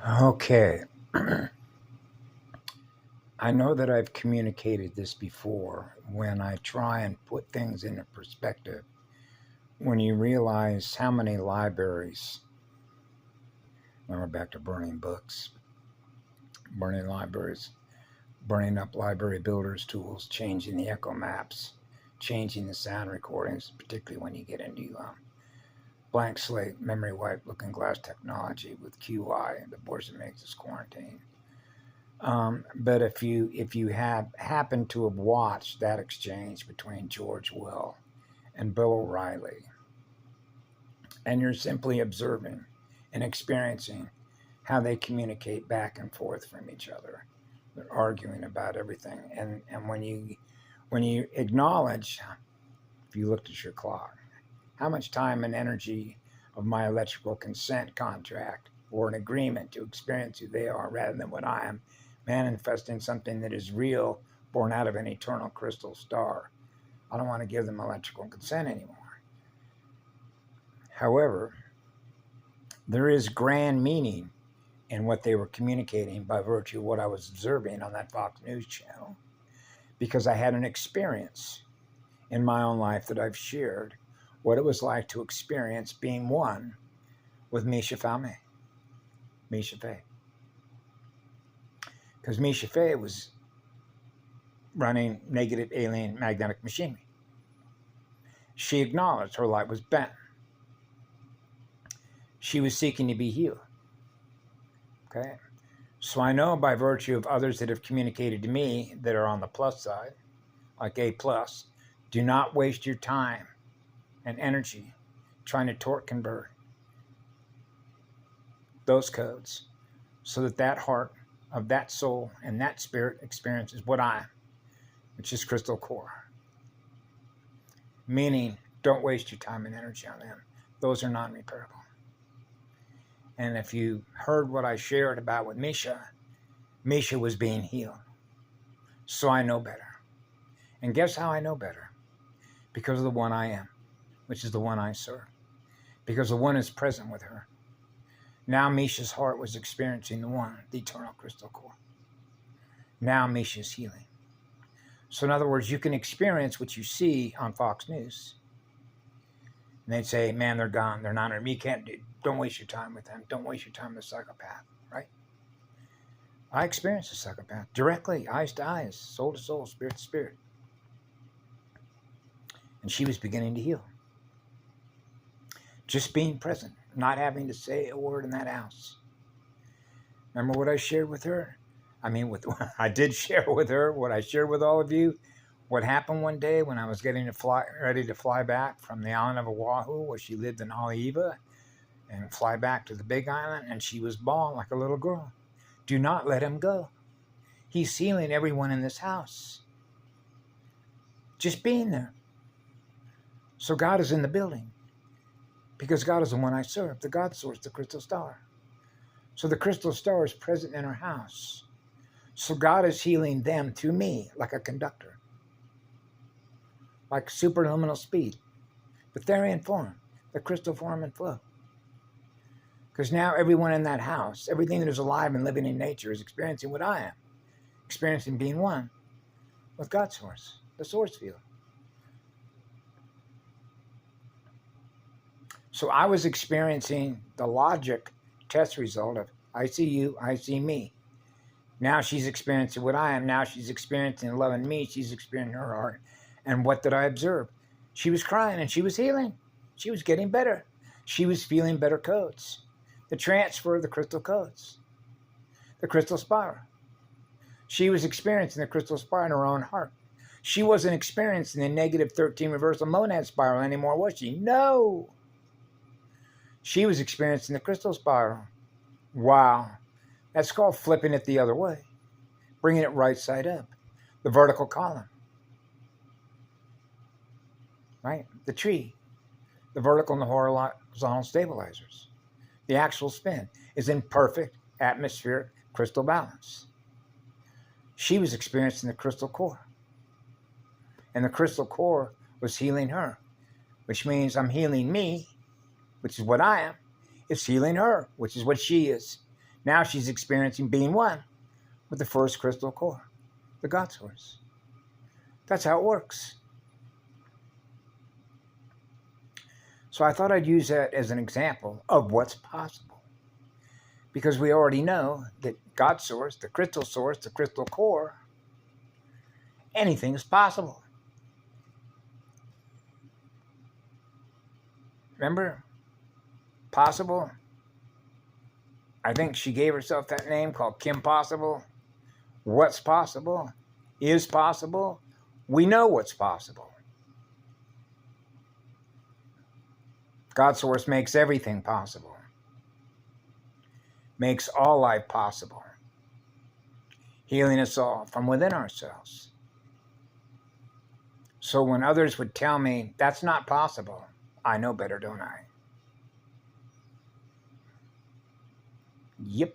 Okay. I know that I've communicated this before when I try and put things into perspective. When you realize how many libraries, now we're back to burning books, burning libraries, burning up library builders' tools, changing the echo maps, changing the sound recordings, particularly when you get into blank slate, memory wipe, looking glass technology with QI, the boards that makes us quarantine. But if you have happened to have watched that exchange between George Will and Bill O'Reilly, and you're simply observing and experiencing how they communicate back and forth from each other, they're arguing about everything. And when you acknowledge, if you looked at your clock, how much time and energy of my electrical consent contract or an agreement to experience who they are rather than what I am, manifesting something that is real, born out of an eternal crystal star. I don't want to give them electrical consent anymore. However, there is grand meaning in what they were communicating by virtue of what I was observing on that Fox News channel, because I had an experience in my own life that I've shared what it was like to experience being one with Misha Fey. Because Misha Fey was running negative alien magnetic machinery. She acknowledged her light was bent. She was seeking to be healed. Okay? So I know by virtue of others that have communicated to me that are on the plus side, like A+, do not waste your time and energy trying to torque convert those codes so that that heart of that soul and that spirit experiences what I am, which is crystal core. Meaning, don't waste your time and energy on them. Those are non-repairable. And if you heard what I shared about with Misha was being healed. So I know better. And guess how I know better? Because of the one I am, which is the one I serve. Because the one is present with her. Now Misha's heart was experiencing the one, the eternal crystal core. Now Misha's healing. So in other words, you can experience what you see on Fox News. And they'd say, man, they're gone. They're not. You can't. Don't waste your time with them. Don't waste your time with a psychopath, right? I experienced a psychopath directly, eyes to eyes, soul to soul, spirit to spirit. And she was beginning to heal. Just being present, not having to say a word in that house. Remember what I shared with her? I did share with her what I shared with all of you. What happened one day when I was ready to fly back from the island of Oahu, where she lived in Haleiwa, and fly back to the Big Island, and she was bawling like a little girl. Do not let him go. He's healing everyone in this house. Just being there. So God is in the building, because God is the one I serve, the God source, the crystal star. So the crystal star is present in her house. So God is healing them through me, like a conductor, like superluminal speed, but they're in form, the crystal form and flow. Because now everyone in that house, everything that is alive and living in nature is experiencing what I am, experiencing being one with God's source, the source field. So I was experiencing the logic test result of I see you, I see me. Now she's experiencing what I am. Now she's experiencing loving me. She's experiencing her heart. And what did I observe? She was crying and she was healing. She was getting better. She was feeling better codes. The transfer of the crystal codes. The crystal spiral. She was experiencing the crystal spiral in her own heart. She wasn't experiencing the negative 13 reversal monad spiral anymore, was she? No. She was experiencing the crystal spiral. Wow. That's called flipping it the other way. Bringing it right side up. The vertical column. Right? The tree. The vertical and the horizontal stabilizers. The actual spin is in perfect atmospheric crystal balance. She was experiencing the crystal core. And the crystal core was healing her. Which means I'm healing me, which is what I am. It's healing her, which is what she is. Now she's experiencing being one with the first crystal core, the God source. That's how it works. So I thought I'd use that as an example of what's possible. Because we already know that God source, the crystal source, the crystal core, anything is possible. Remember? Possible. I think she gave herself that name called Kim Possible. What's possible is possible. We know what's possible. God source makes everything possible. Makes all life possible. Healing us all from within ourselves. So when others would tell me that's not possible, I know better, don't I? Yep.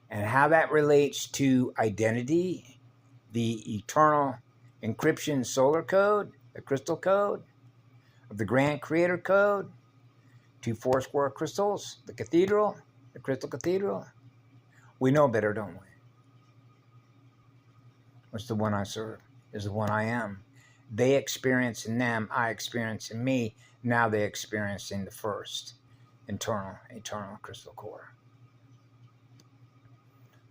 And how that relates to identity, the eternal encryption solar code, the crystal code of the grand creator code, to four square crystals, the cathedral, the crystal cathedral. We know better, don't we? What's the one I serve is the one I am. They experience in them, I experience in me. Now they experience in the first eternal crystal core.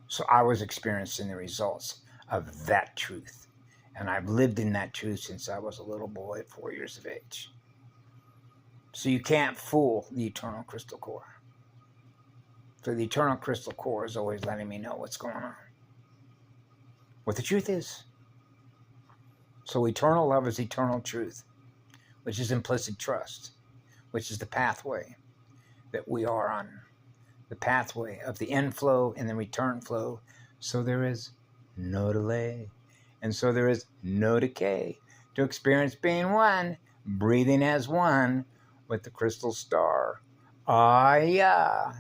So I was experiencing the results of that truth. And I've lived in that truth since I was a little boy at 4 years of age. So you can't fool the eternal crystal core. So the eternal crystal core is always letting me know what's going on. What the truth is. So eternal love is eternal truth, which is implicit trust, which is the pathway that we are on. The pathway of the inflow and the return flow. So there is no delay. And so there is no decay. To experience being one, breathing as one with the crystal star. Ah, yeah.